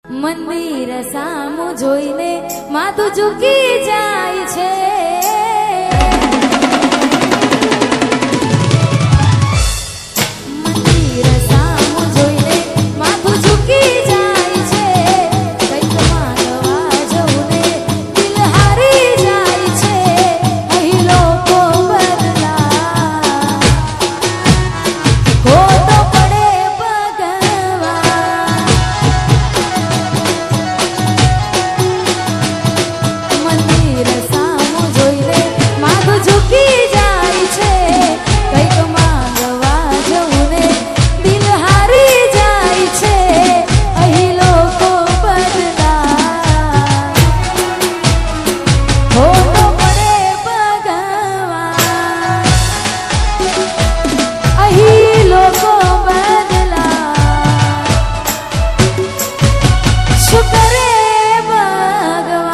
મંદિર સામું જોઈને માથું ઝૂકી જાય છે. મંદિર સામું જોઈને માથું ઝૂકી જાય છે. કંઈક માંગવા જવું ને દિલ હારી જાય છે. અહીં લોકો બદલા ખોટો પડે ભગવાન. મંદિર સામું જોઈને માથું ઝૂકી જાય છે. કંઈક માંગવા જવું ને દિલ હારી જાય છે. અહીં લોકો બદલા ખોટો પડે ભગવાન. અહીં લોકો બદલા શું કરે ભગવાન.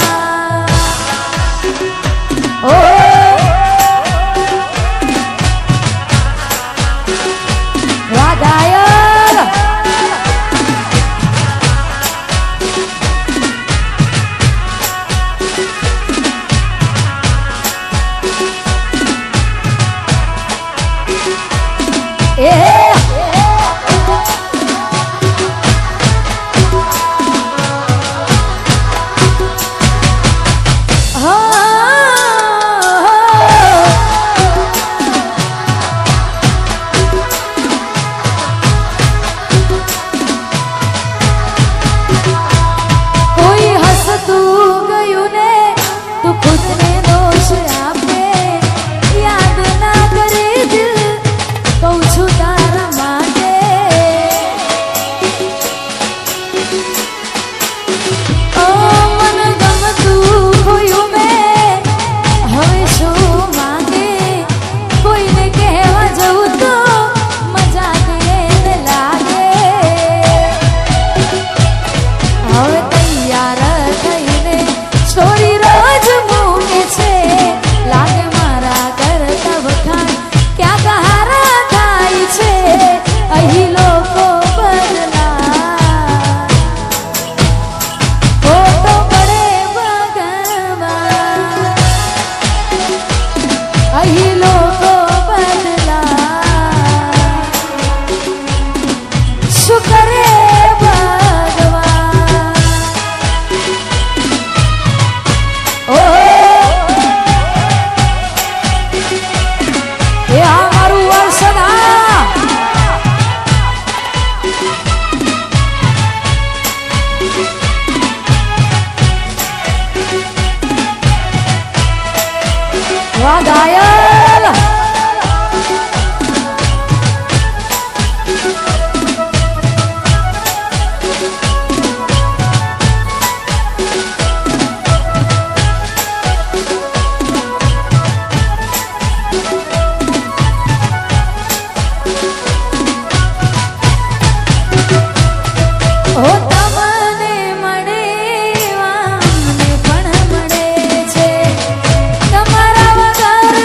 ઓ વાઘાયલ એ કોઈ હસતું ગયું ને તું ખુદને દોષ આપે. યાદ ના કરે દિલ કહું છું તારા માટે. ઓ મન ગમતું ખોયું મેં હવે શું માંગે. કોઈને કહેવા જવું તો મજાક એને લાગે. હવે તૈયાર થઈને સ્ટોરી રોજ મૂકે છે. લાગે મારા કરતા વખાણ ક્યાંક હારા થાય છે. અહીં લોકો બદલા ખોટો પડે ભગવાન. અહીં લોકો બદલા શું કરે ભગવાન. ઓ એ આ મારું વર્ષન આ વાઘાયલ ઓ તમને મળે વામને પણ મળે છે. તમારા વગર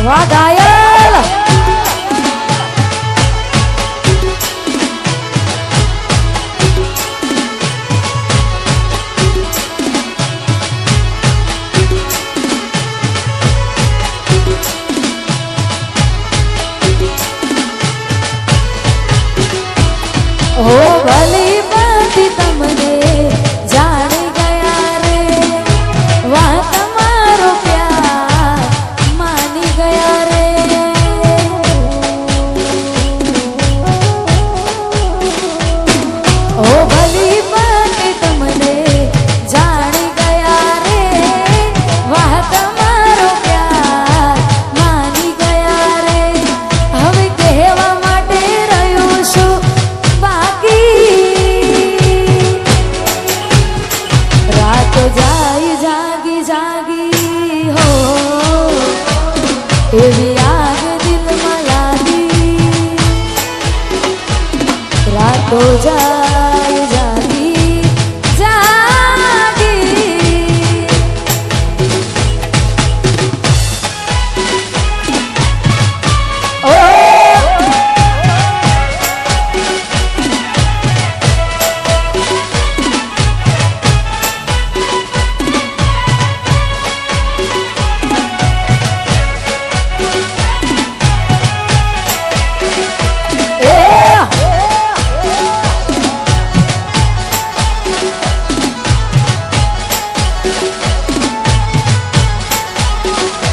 વાહ ઘાયલ ઓ ભલી બાતી તમને જાણી ગયા રે વાહ તમારો પ્યાર માની ગયા રે ઓ ભલી બાતી તમને જાણી ગયા રે વાહ તમારો પ્યાર માની ગયા રે હવે કહેવા માટે રહ્યું છું રાતો જાય જાગી જાગી હો એવી આગ દિલમાં લાગી રાતો જાય જાગી જાગી ઓ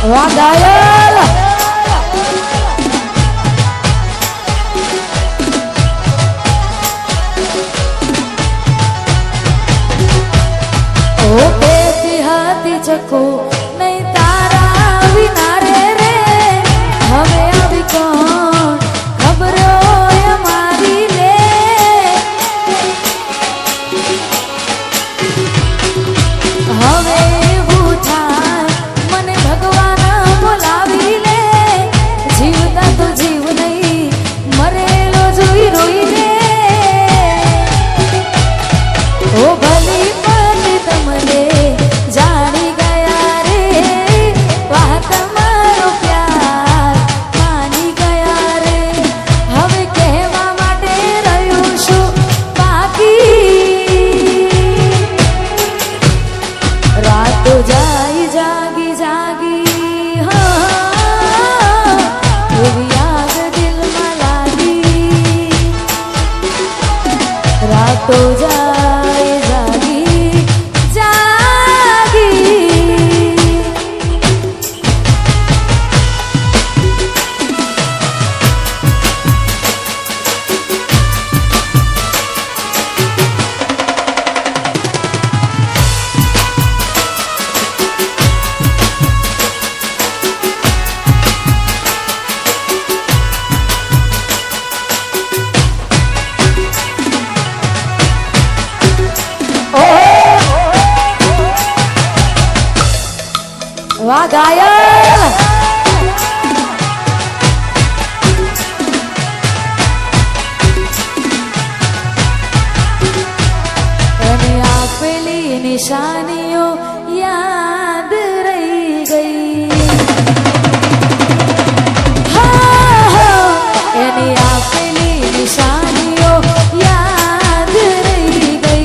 વાહ ઘાયલ ઓ કેતી હતી ચકો નહીં તારા વિના રે રે હવે આવી કોણ ખબરો મારી લે હવે એવું થાય મને ભગવાન બોલાવી લે જીવતા તો જીવ નહીં મરેલો જોઈ રોઈ લે ઓ ભલી પતિ તમને જાણી ગયા રે વાહ તમારો પ્યાર માની ગયા રે હવે કહેવા માટે રહ્યું છું બાકી રાતો જાય જાગી જાગી હા એવી આગ દિલમાં લાગી રાતો જાય જાગી જાગી વાહ ઘાયલ એને આપેલી નિશાનીઓ યાદ રહી ગઈ એની આપેલી નિશાનીઓ યાદ રહી ગઈ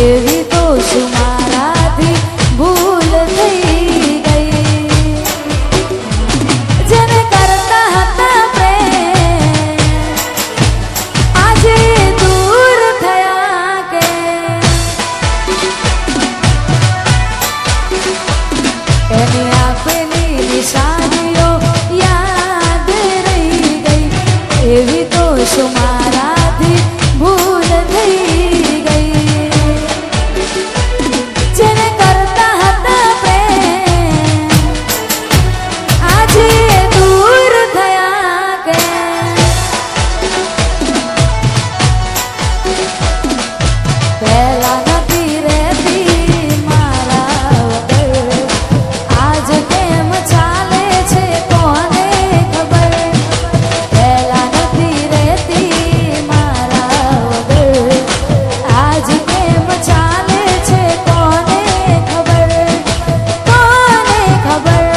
એવી તો શું મારાથી ભૂલ થઈ જેને કરતા હતા પ્રેમ આજે દૂર થયા કે એની આપેલી નિશાનીઓ યાદ રહી ગઈ એવી તો શું મારાથી ભૂલ થઈ ગઈ જેને કરતા હતા પ્રેમ આજે દૂર થયા કે પહેલા નથી રહેતી મારા વગર આજ કેમ ચાલે છે કોને ખબર પહેલા નથી રહેતી મારા વગર આજ કેમ ચાલે છે કોને ખબર કોને ખબર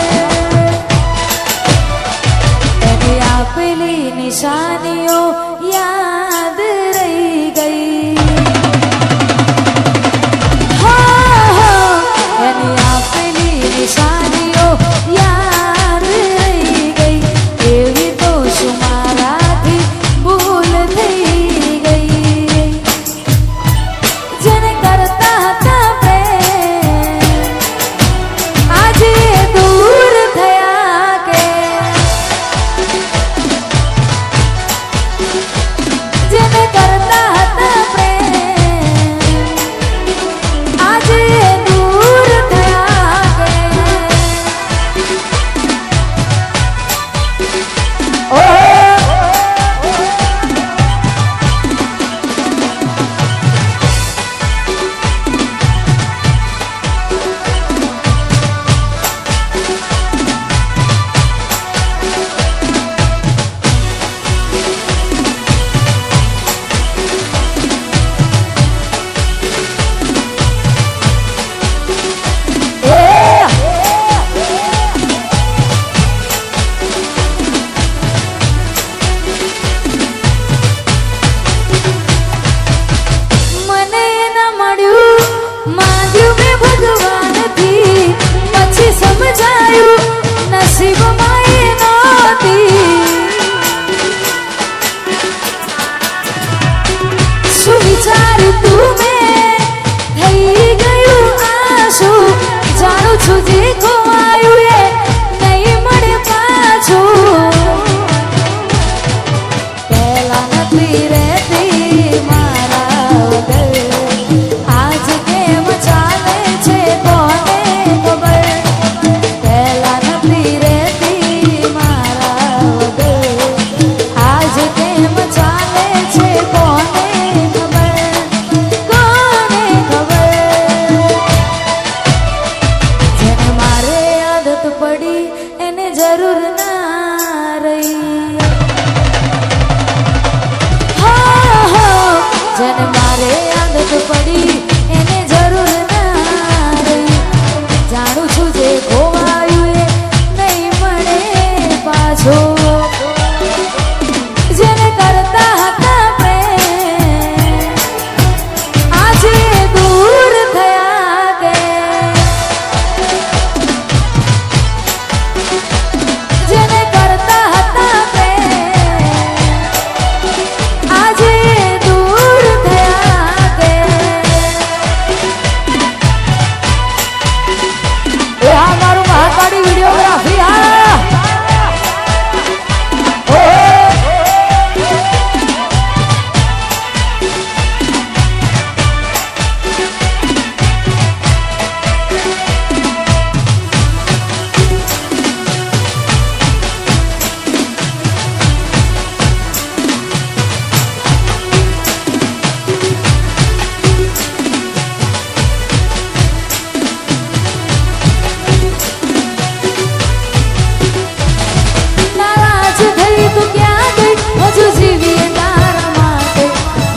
રે આદત પડી એને જરૂર ના રહી જાણું છું જે ખોવાયું એ નહીં મળે પાછો જેને કરતા હતા પ્રેમ આજે દૂર થયા કે જેને કરતા હતા પ્રેમ આજે દૂર થયા કે એ આ મારું મહાકાળી વિડીયોગ્રાફી હા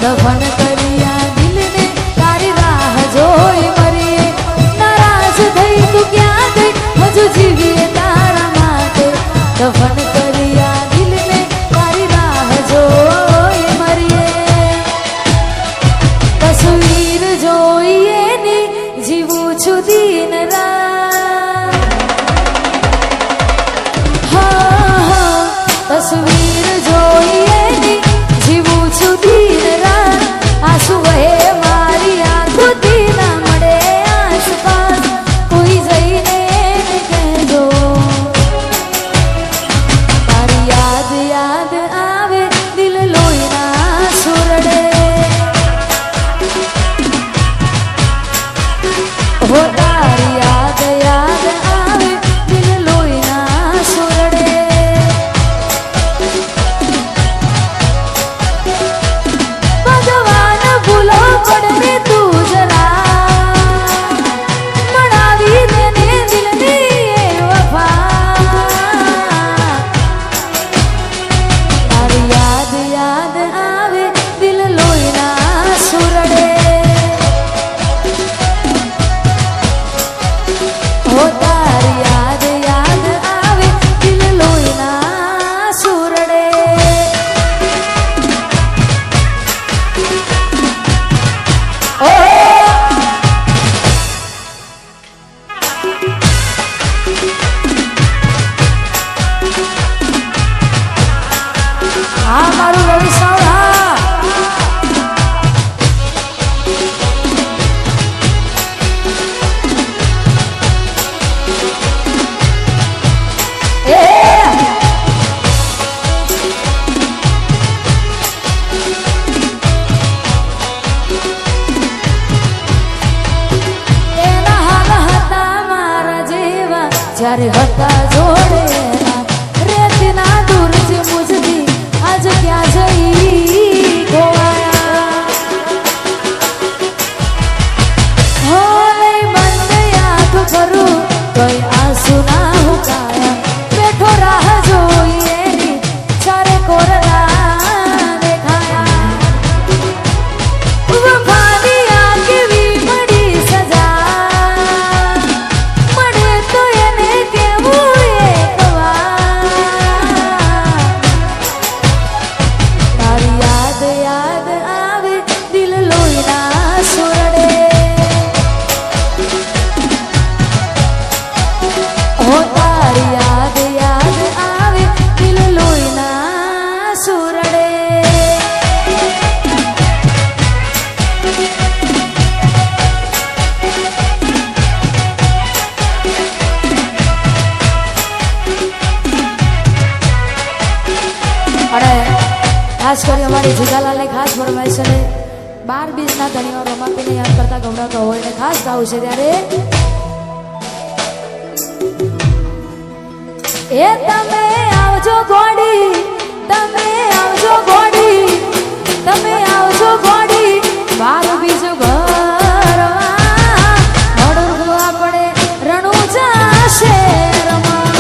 દફન કર્યા દિલને તારી રાહ જોઈ મરીએ નારાજ થઈ તું ક્યાં ગઈ હજુ જીવીએ તારા માટે દફન કર્યા દિલને તારી રાહ જોઈ મરીએ તસવીર જોઈએ ને જીવું છું દિન રાત હા તસવીર જોઈએ ને જીવું છું દિન રાત આંસુ વહે મારી આંખોથી ના મળે આસપાસ કોઈ જઈને એને કહેજો તારી યાદ યાદ આવે દિલ લોહીના સુરડે હો તારી યાદ યાદ આવે દિલ લોહીના સુરડે ભગવાન ભૂલો પડને તું જરા મનાવી દેને દિલની એ વફા તારી યાદ યાદ આવે દિલ લોહીના સુરડે હો તારી યાદ યાદ આવે દિલ લોહીના સુરડે હા મારું રવિ સાવડા એના હાલ હતા મારા જેવા જ્યારે હતા જોડે રેતના દૂર જે મુજથી આજ ક્યાં જઈ ખોવાયા હો નહીં બંધ આંખ કરું તોય આંસુ ના હુકાયા બેઠો રાહ જોઈએ એની ચારે કોરના દેખાયા વફાની આ કેવી મળી સજા મળે તો એને કેવું એક વાર તારી યાદ યાદ આવે દિલ લોહીના સુરડે હો તારી યાદ યાદ આવે દિલ લોહીના સુરડે અને ખાસ કરી અમારી જીગાલાલને ખાસ ફરમાઈશ છે 12-20ના ધણીવાર રમાપીને યાદ કરતા ગમડાતો હોય ને ખાસ ગાવું છે ત્યારે એ તમે આવજો ગોડી તમે આવજો ગોડી તમે આવજો ગોડી બાર બીજું ઘર આપણે રણુજા શહેરમાં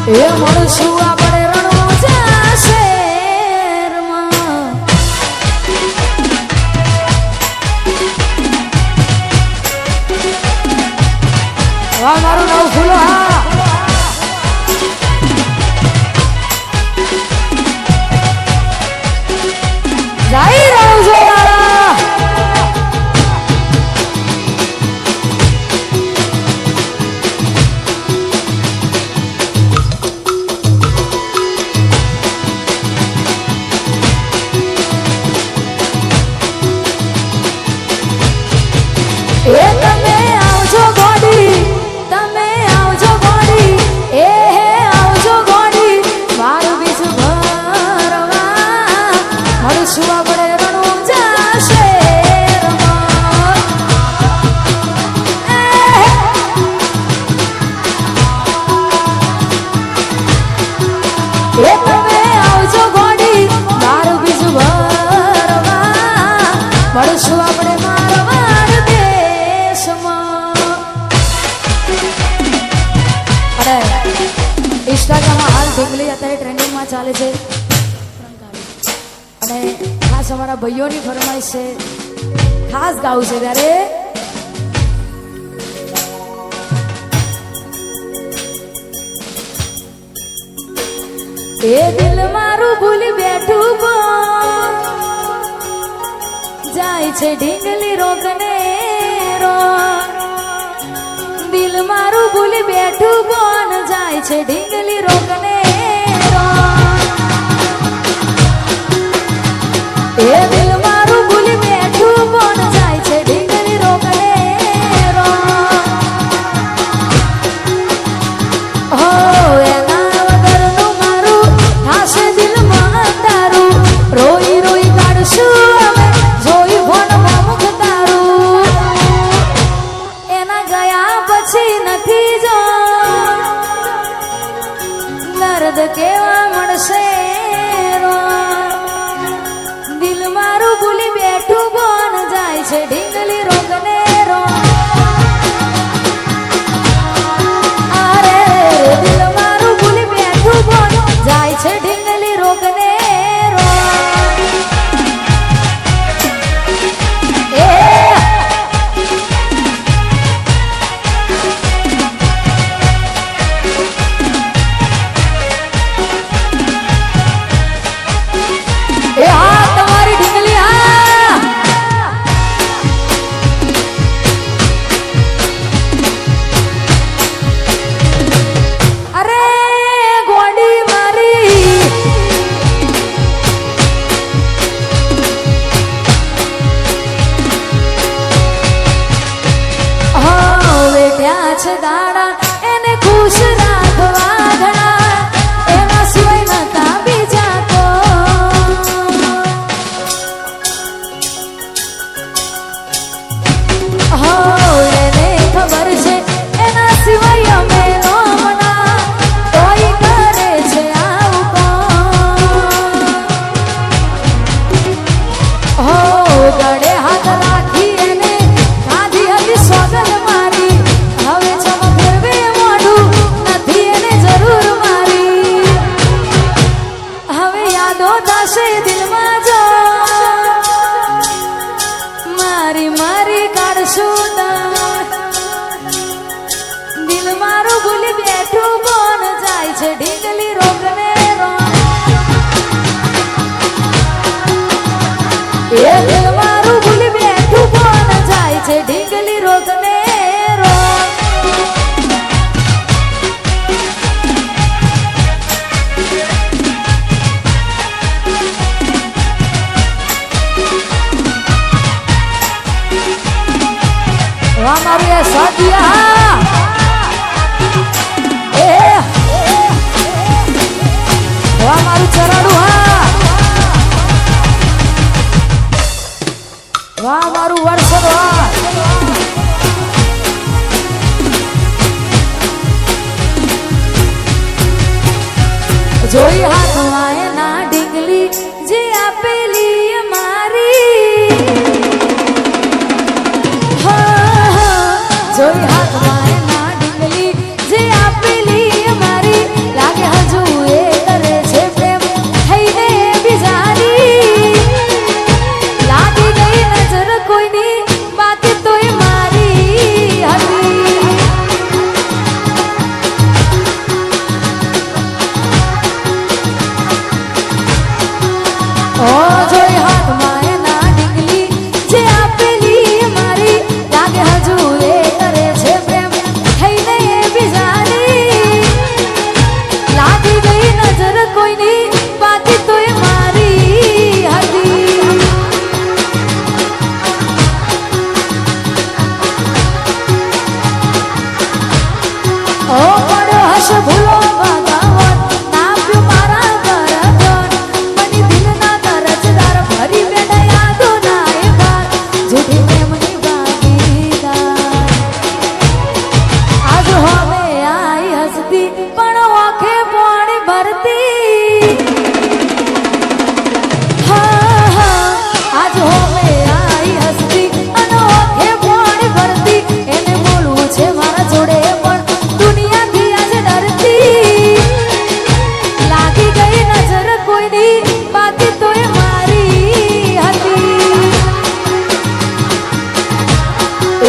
એ મળશું આપણે રણુજા શહેરમાં. વાહ મારું નવ ફૂલો હા. જઈ રહ્યું છું મારા એ તમે આવજો ગોડી, તમે આવજો ગોડી, એ હે આવજો ગોડી, મારું બીજું ભરવા મળશું આપણે રણુજા શહેરમાં. એ તમે આવજો ગોડી, મારું બીજું ભરવા મળશું આપણે મારવાડ દેશમાં. અરે ઇન્સ્ટાગ્રામમાં હાલ ઢીંગલી અત્યારે ટ્રેન્ડિંગમાં ચાલે છે અને ખાસ અમારા ભાઈઓની ફરમાઈશ છે, ખાસ ગાવું છે ત્યારે એ દિલ મારું ભૂલી બેઠું પણ જાય છે ઢીંગલી રોકને રો. દિલ મારું ભૂલી બેઠું પણ જાય છે ઢીંગલી રોકને રો. એ દિલ મારું ભૂલી બેઠું પણ જાય છે ઢીંગલી રોકને રો. હો એના વગરનું મારું થાશે દિલમાં અંધારું, રોઈ રોઈ કાઢશું અમે જોઈ ભોનમાં મુખ તારું. એના ગયા પછી નથી જો દર્દ કેવા મળશે રો. દિલ મારું ભૂલી બેઠું પણ જાય છે ઢીંગલી રોકને રો. અરે દિલ મારું ભૂલી બેઠું પણ જાય છે ઢીંગલી રોકને રો. એ હા તમારી ઢીંગલી હા. અરે ગોડી મારી હવે ત્યાં છે દાડા એને ખુશ રાખવા ઘણા, એના સિવાય નતા બીજા તો. હો એને ખબર છે એના સિવાય અમે નો મના, તોય કરે છે આવું કોણ. હો ગળે હાથ રાખી એને ખાધી હતી સોગંદ મારી, હવે ચમ ફેરવે મોઢું નથી એને જરૂર મારી. હવે યાદો થશે દિલમાં જો મારી મારી કાઢશું તાર. દિલ મારું ભૂલી બેઠું પણ જાય છે ઢીંગલી રોકને રો. એ દિલ મારું ભૂલી બેઠું પણ જાય છે ઢીંગલી રોકને રો. વાહ મારું એ સાથિયા એ વાહ મારું ચરાડું હા. ઓ જોઈ હાથમાં એના ડીંગલી જે આપેલી મારી લાગે હજુ એ કરે છે પ્રેમ થઈને એ બીજાની લાગી ગઈ નજર કોઈની બાકી તોય મારી હતી ઓ પડ્યો હશે ભૂલો ભગવાન નાપ્યું મારા બરગન મની દિલના કરજદાર ફરી બેઠા યાદો ના એ બાર જુદી પ્રેમની ભાગીદાર આજ હવે આઈ હસતી પણ ઓખે પાણી ભરતી હા હા આજ હવે આઈ હસતી અને ઓખે પાણી ભરતી એને બોલવું છે મારા જોડે પણ દુનિયાથી આજે ડરતી લાગી ગઈ નજર કોઈની બાકી તોય મારી હતી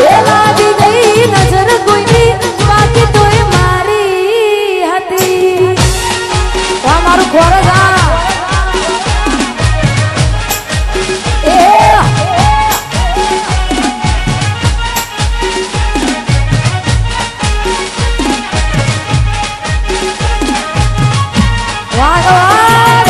એ લાગી ગઈ નજર કોઈની બાકી તોય મારી હતી આ મારું ખોરજ આ એ વાગ વાગ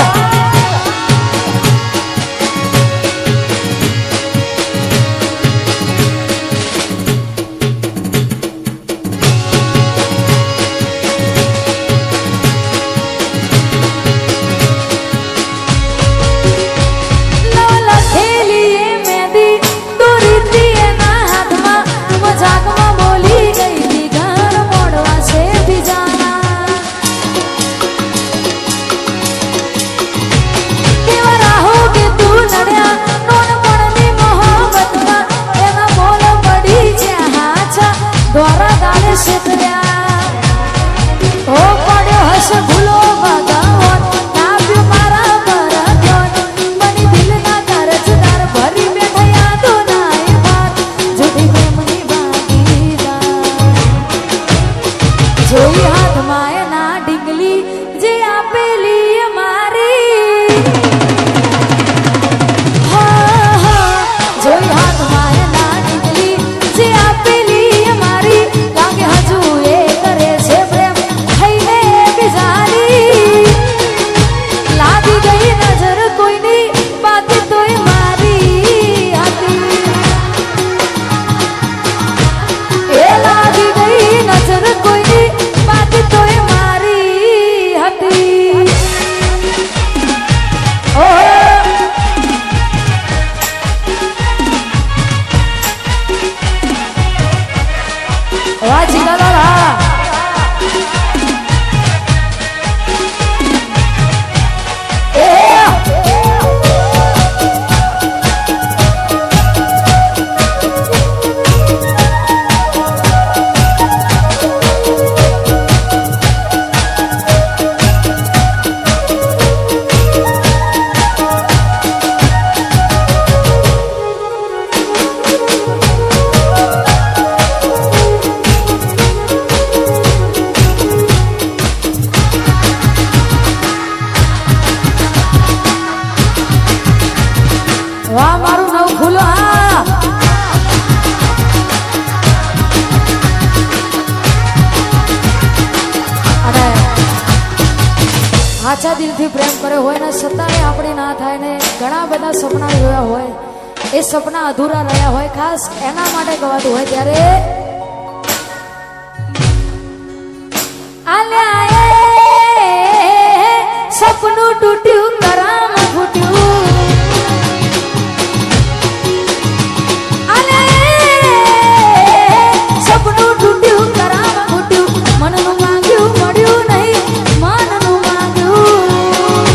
લખેલી એ મહેંદી દોરીથી એના હાથમાં મજાકમાં બોલી ગઈ હતી ઘર મોડવા છે બીજાના કેવા રાહો કે તું નડ્યા નોનપણની મોહબ્બતમાં એના બોલ પડી જ્યાં હાચા દ્વારા ગાળે શેતર્યા ઓ પડ્યો હશે ભૂલો ભગવાન નાપ્યું મારા બરગન મની દિલના કરજદાર ભરી બેઠા યાદો ના એ બાર જુદી પ્રેમની ભાગીદાર જોઈ હાથમાં એના ડીંગલી જે આપેલી મારી હા હા જોઈ હાથમાં એના ડીંગલી જે આપેલી મારી લાગે હજુ એ કરે છે પ્રેમ થઈને એ બીજાની લાગી ગઈ નજર કોઈની બાકી તોય મારી હતી એ લાગી ગઈ નજર કોઈની બાકી તોય મારી હતી ઓહો વાજી લાલા એ વાહ મારું નવ ખુલ્લો આ અને સાચા દિલથી પ્રેમ કર્યો હોય ને છતાંય આપણી ના થાય ને ઘણા બધા સપના જોયા હોય એ સપના અધૂરા રહ્યા હોય ખાસ એના માટે ગવાતું હોય ત્યારે આલ્યા એ સપનું તૂટ્યું કરામ ફૂટ્યું સપનું તૂટ્યું કરામ ફૂટ્યું મનનું માંગ્યું મળ્યું નહીં મનનું માંગ્યું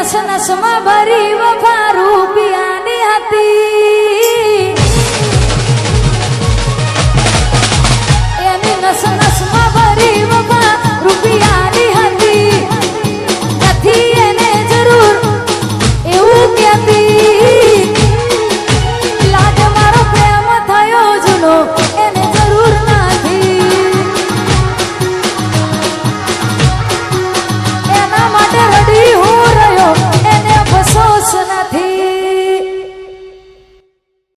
નસ નસમાં ભરી વફા રૂપિયાની હતી